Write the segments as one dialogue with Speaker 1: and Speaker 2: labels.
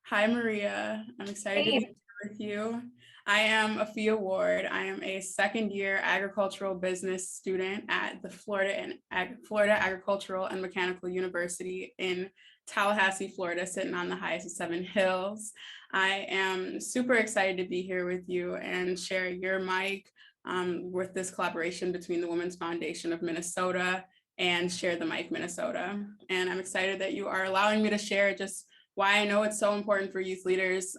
Speaker 1: Hi, Maria. I'm excited to be
Speaker 2: Hey,
Speaker 1: here with you. I am Afiya Ward. I am a second year agricultural business student at the Florida Agricultural and Mechanical University in Tallahassee, Florida, sitting on the highest of 7 hills. I am super excited to be here with you and share your mic with this collaboration between the Women's Foundation of Minnesota and Share the Mic Minnesota. And I'm excited that you are allowing me to share just why I know it's so important for youth leaders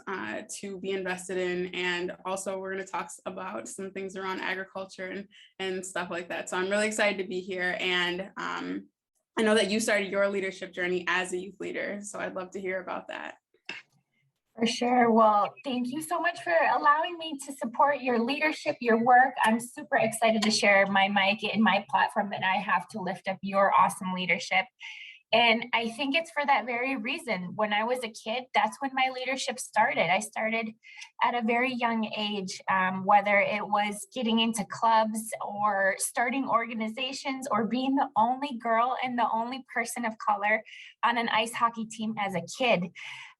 Speaker 1: to be invested in. And also we're going to talk about some things around agriculture and stuff like that. So I'm really excited to be here. And I know that you started your leadership journey as a youth leader. So I'd love to hear about that.
Speaker 2: for sure. Well, thank you so much for allowing me to support your leadership, your work. I'm super excited to share my mic and my platform that I have to lift up your awesome leadership. And I think it's for that very reason. When I was a kid, that's when my leadership started. I started at a very young age, whether it was getting into clubs or starting organizations or being the only girl and the only person of color on an ice hockey team as a kid.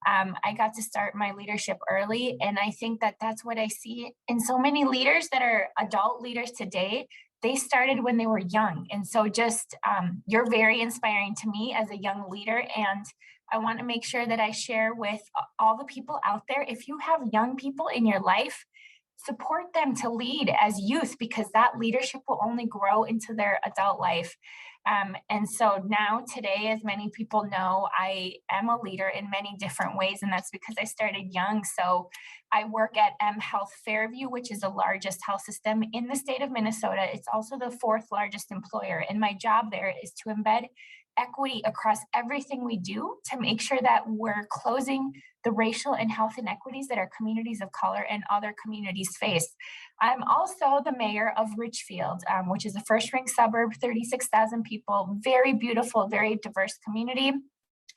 Speaker 2: I got to start my leadership early. And I think that that's what I see in so many leaders that are adult leaders today. They started when they were young. And so just, you're very inspiring to me as a young leader. And I want to make sure that I share with all the people out there, if you have young people in your life, support them to lead as youth, because that leadership will only grow into their adult life. And so now today, as many people know, I am a leader in many different ways, and that's because I started young. So I work at M Health Fairview, which is the largest health system in the state of Minnesota. It's also the fourth largest employer. And my job there is to embed equity across everything we do to make sure that we're closing the racial and health inequities that our communities of color and other communities face. I'm also the mayor of Richfield, which is a first-ranked suburb, 36,000 people, very beautiful, very diverse community.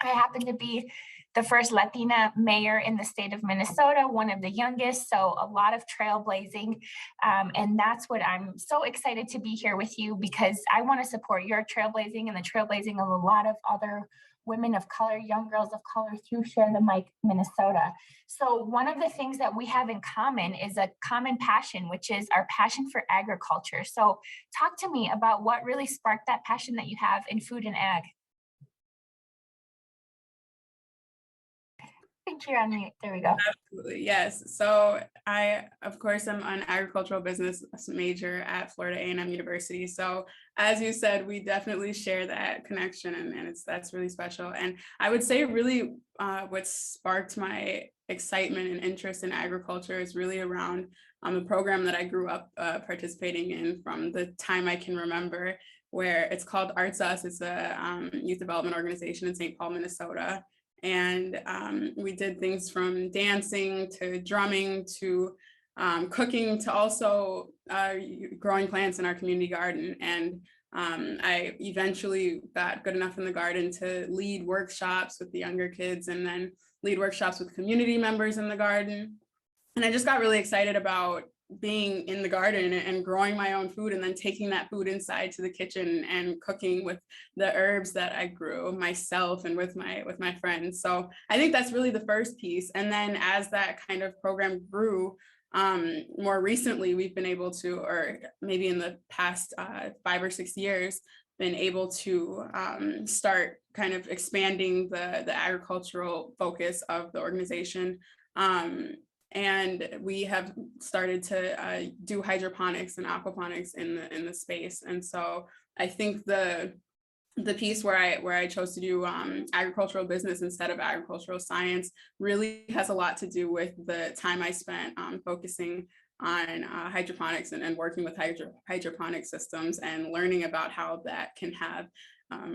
Speaker 2: I happen to be the first Latina mayor in the state of Minnesota, one of the youngest, so a lot of trailblazing. And that's what I'm so excited to be here with you, because I want to support your trailblazing and the trailblazing of a lot of other women of color, young girls of color through Share the Mic Minnesota. So one of the things that we have in common is a common passion, which is our passion for agriculture. So talk to me about what really sparked that passion that you have in food and ag. I think you're on mute. There we go.
Speaker 1: Absolutely, yes. So I, of course, am an agricultural business major at Florida A&M University. So as you said, we definitely share that connection, and that's really special. And I would say really what sparked my excitement and interest in agriculture is really around the program that I grew up participating in from the time I can remember, where it's called Arts Us. It's a youth development organization in St. Paul, Minnesota. And we did things from dancing to drumming to cooking to also growing plants in our community garden. And I eventually got good enough in the garden to lead workshops with the younger kids and then lead workshops with community members in the garden. And I just got really excited about being in the garden and growing my own food, and then taking that food inside to the kitchen and cooking with the herbs that I grew myself and with my friends. So I think that's really the first piece. And then as that kind of program grew, more recently, we've been able to, or maybe in the past 5 or 6 years, been able to start kind of expanding the agricultural focus of the organization. And we have started to do hydroponics and aquaponics in the space. And so I think the piece where I chose to do agricultural business instead of agricultural science really has a lot to do with the time I spent focusing on hydroponics and working with hydroponic systems and learning about how that can have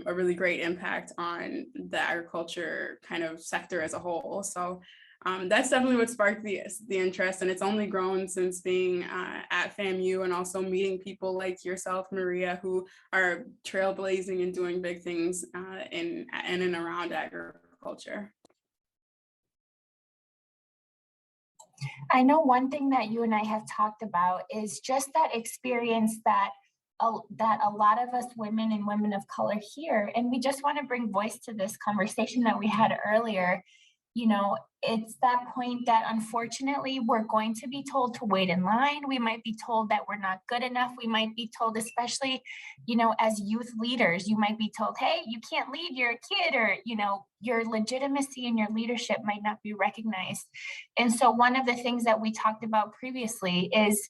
Speaker 1: a really great impact on the agriculture kind of sector as a whole. So that's definitely what sparked the interest, and it's only grown since being at FAMU and also meeting people like yourself, Maria, who are trailblazing and doing big things in and around agriculture.
Speaker 2: I know one thing that you and I have talked about is just that experience that a lot of us women and women of color here, and we just want to bring voice to this conversation that we had earlier. it's that point that unfortunately we're going to be told to wait in line. We might be told that we're not good enough. We might be told, especially, as youth leaders, you might be told, hey, you can't lead your kid, or, your legitimacy and your leadership might not be recognized. And so one of the things that we talked about previously is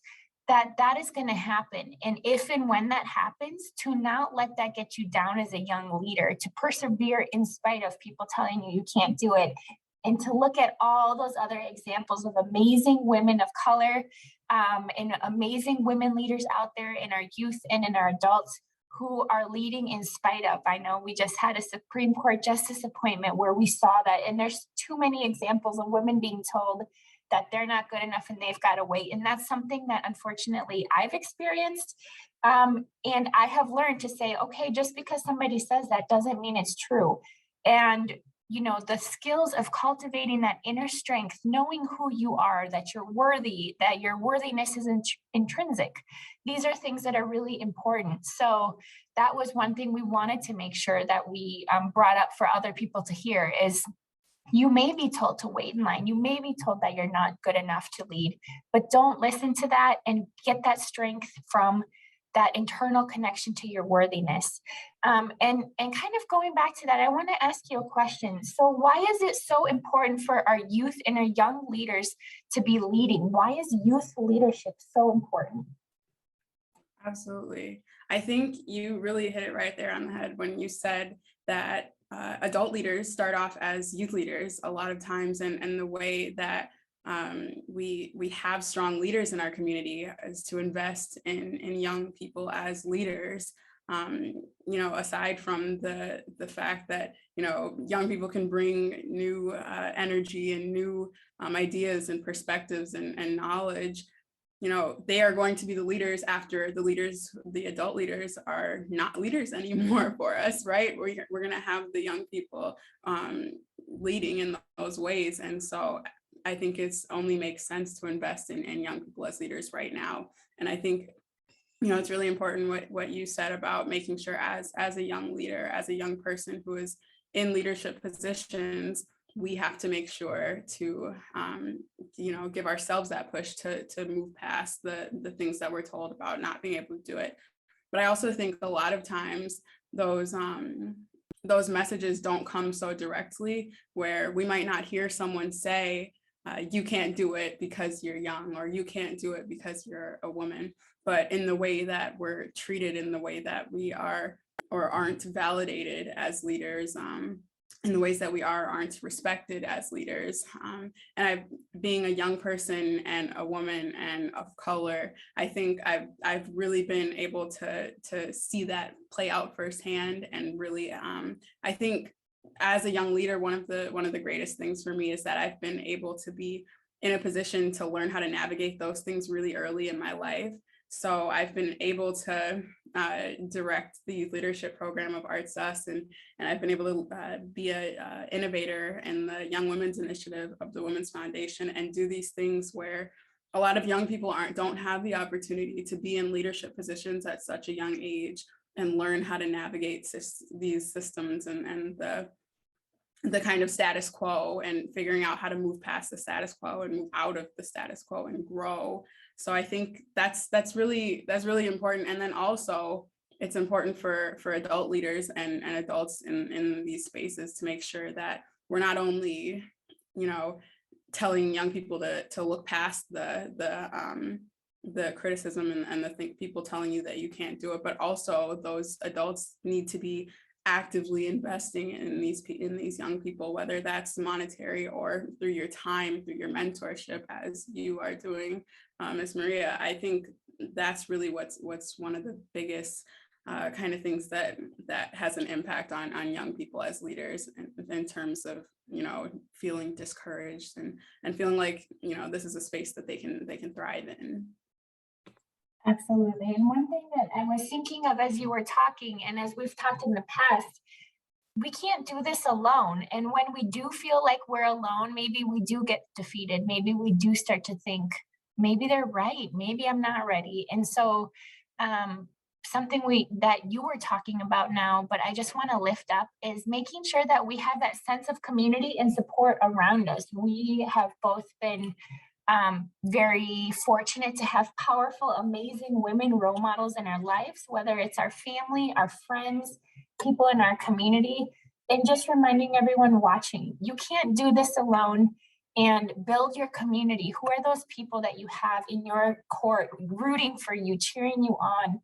Speaker 2: that is going to happen. And if and when that happens, to not let that get you down as a young leader, to persevere in spite of people telling you can't do it, and to look at all those other examples of amazing women of color and amazing women leaders out there in our youth and in our adults who are leading in spite of. I know we just had a Supreme Court justice appointment where we saw that, and there's too many examples of women being told that they're not good enough and they've got to wait. And that's something that unfortunately I've experienced. And I have learned to say, okay, just because somebody says that doesn't mean it's true. And the skills of cultivating that inner strength, knowing who you are, that you're worthy, that your worthiness is intrinsic. These are things that are really important. So that was one thing we wanted to make sure that we brought up for other people to hear is, you may be told to wait in line. You may be told that you're not good enough to lead, but don't listen to that and get that strength from that internal connection to your worthiness. And kind of going back to that, I want to ask you a question. So why is it so important for our youth and our young leaders to be leading? Why is youth leadership so important?
Speaker 1: Absolutely. I think you really hit it right there on the head when you said that adult leaders start off as youth leaders a lot of times, and the way that we have strong leaders in our community is to invest in young people as leaders. Aside from the fact that young people can bring new energy and new ideas and perspectives and knowledge. They are going to be the leaders after the adult leaders are not leaders anymore for us, right? We're going to have the young people leading in those ways. And so I think it's only makes sense to invest in young people as leaders right now. And I think, it's really important what you said about making sure as a young leader, as a young person who is in leadership positions, we have to make sure to, give ourselves that push to move past the things that we're told about not being able to do it. But I also think a lot of times those messages don't come so directly, where we might not hear someone say, you can't do it because you're young, or you can't do it because you're a woman. But in the way that we're treated, in the way that we are or aren't validated as leaders, in the ways that we aren't respected as leaders. And being a young person and a woman and of color, I think I've really been able to see that play out firsthand. And really, I think as a young leader, one of the greatest things for me is that I've been able to be in a position to learn how to navigate those things really early in my life. So I've been able to direct the youth leadership program of Arts Us, and I've been able to be an innovator in the Young Women's Initiative of the Women's Foundation, and do these things where a lot of young people don't have the opportunity to be in leadership positions at such a young age and learn how to navigate these systems and the kind of status quo, and figuring out how to move past the status quo and move out of the status quo and grow. So I think that's really important. And then also it's important for adult leaders and adults in these spaces to make sure that we're not only, telling young people to look past the criticism and the people telling you that you can't do it, but also those adults need to be actively investing in these young people, whether that's monetary or through your time, through your mentorship, as you are doing, Ms. Maria. I think that's really what's one of the biggest kind of things that has an impact on young people as leaders, in terms of feeling discouraged and feeling like this is a space that they can thrive in.
Speaker 2: Absolutely. And one thing that I was thinking of as you were talking, and as we've talked in the past, we can't do this alone. And when we do feel like we're alone, maybe we do get defeated. Maybe we do start to think, maybe they're right. Maybe I'm not ready. And so something that you were talking about now, but I just want to lift up is making sure that we have that sense of community and support around us. We have both been very fortunate to have powerful, amazing women role models in our lives, whether it's our family, our friends, people in our community, and just reminding everyone watching, you can't do this alone. And build your community. Who are those people that you have in your court rooting for you, cheering you on,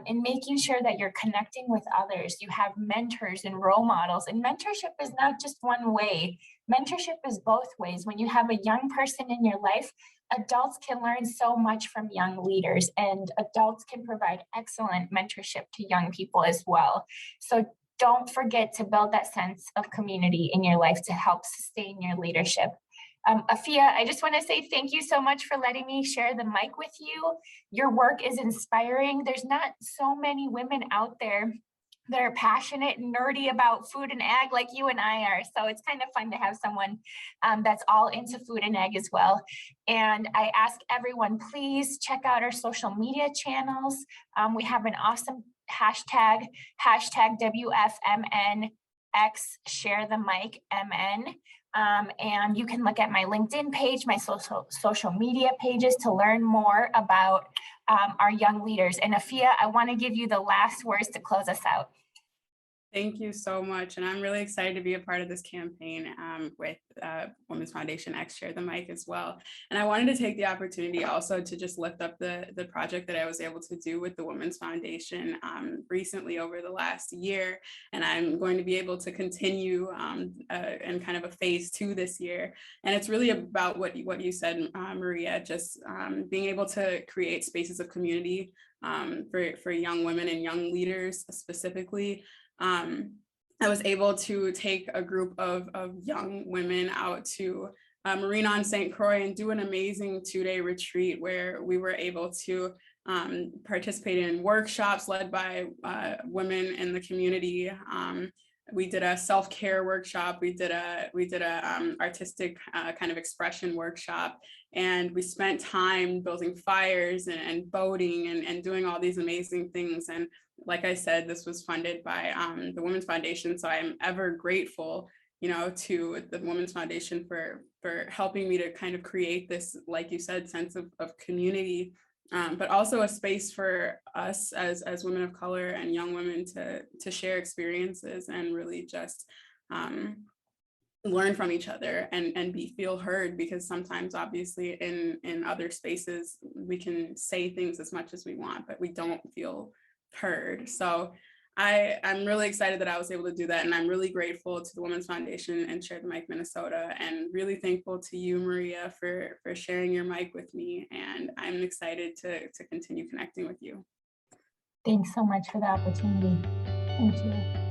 Speaker 2: and making sure that you're connecting with others? You have mentors and role models, and mentorship is not just one way. Mentorship is both ways. When you have a young person in your life, adults can learn so much from young leaders, and adults can provide excellent mentorship to young people as well. So don't forget to build that sense of community in your life to help sustain your leadership. Afiya, I just want to say thank you so much for letting me share the mic with you. Your work is inspiring. There's not so many women out there that are passionate and nerdy about food and ag like you and I are. So it's kind of fun to have someone that's all into food and ag as well. And I ask everyone, please check out our social media channels. We have an awesome hashtag WFMNX share the mic MN. And you can look at my LinkedIn page, my social media pages to learn more about our young leaders. And Afiya, I want to give you the last words to close us out.
Speaker 1: Thank you so much. And I'm really excited to be a part of this campaign with Women's Foundation X Share the Mic as well. And I wanted to take the opportunity also to just lift up the project that I was able to do with the Women's Foundation recently over the last year. And I'm going to be able to continue in kind of a phase 2 this year. And it's really about what you said, Maria, just being able to create spaces of community for young women and young leaders specifically. I was able to take a group of young women out to Marina on St. Croix and do an amazing 2-day retreat where we were able to participate in workshops led by women in the community. We did a self-care workshop. We did a artistic kind of expression workshop, and we spent time building fires and boating and doing all these amazing things. And like I said, this was funded by the Women's Foundation. So I'm ever grateful, to the Women's Foundation for helping me to kind of create this, like you said, sense of community, but also a space for us as women of color and young women to share experiences and really just learn from each other and feel heard, because sometimes obviously in other spaces we can say things as much as we want, but we don't feel heard. So I'm really excited that I was able to do that, and I'm really grateful to the Women's Foundation and Share the Mic Minnesota, and really thankful to you, Maria, for sharing your mic with me, and I'm excited to continue connecting with you.
Speaker 2: Thanks so much for the opportunity. Thank you.